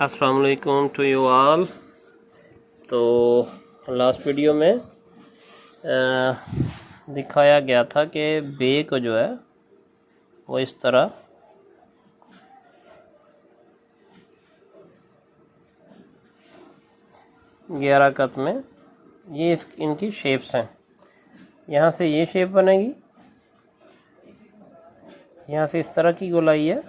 अस्सलाम वालेकुम to you all. तो लास्ट वीडियो में दिखाया गया था कि बे को जो है वो इस तरह ग्यारह कत में ये इनकी शेप्स हैं। यहाँ से ये शेप बनेगी, यहाँ से इस तरह की गोलाई है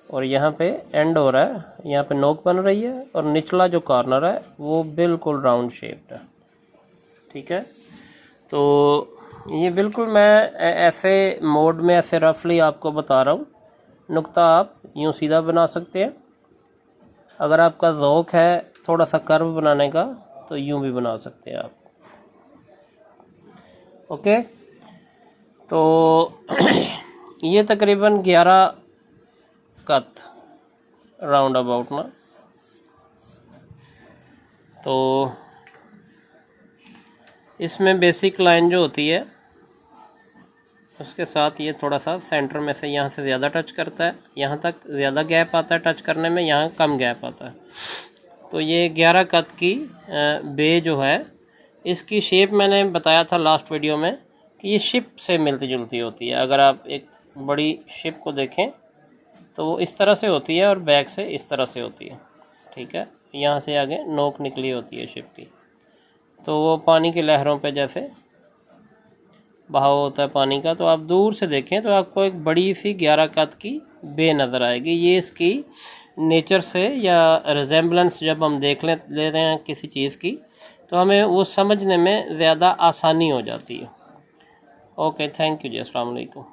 और यहाँ पे एंड हो रहा है, यहाँ पे नोक बन रही है और निचला जो कॉर्नर है वो बिल्कुल राउंड शेप्ड है। ठीक है, तो ये बिल्कुल मैं ऐसे मोड में ऐसे रफली आपको बता रहा हूँ। नुक्ता आप यूँ सीधा बना सकते हैं, अगर आपका ज़ौक़ है थोड़ा सा कर्व बनाने का तो यूँ भी बना सकते हैं आप। ओके, तो ये तकरीबन 11 कत राउंड अबाउट ना। तो इसमें बेसिक लाइन जो होती है उसके साथ ये थोड़ा सा सेंटर में से यहाँ से ज़्यादा टच करता है, यहाँ तक ज़्यादा गैप आता है टच करने में, यहाँ कम गैप आता है। तो ये 11 कत की बे जो है इसकी शेप मैंने बताया था लास्ट वीडियो में कि ये शिप से मिलती जुलती होती है। अगर आप एक बड़ी शिप को देखें तो वो इस तरह से होती है और बैक से इस तरह से होती है। ठीक है, यहाँ से आगे नोक निकली होती है शिप की, तो वो पानी की लहरों पे जैसे बहाव होता है पानी का, तो आप दूर से देखें तो आपको एक बड़ी सी 11 कत की बे नज़र आएगी। ये इसकी नेचर से या रिजेम्बलेंस जब हम देख ले रहे हैं किसी चीज़ की तो हमें वो समझने में ज़्यादा आसानी हो जाती है। ओके, थैंक यू जी, अस्सलाम वालेकुम।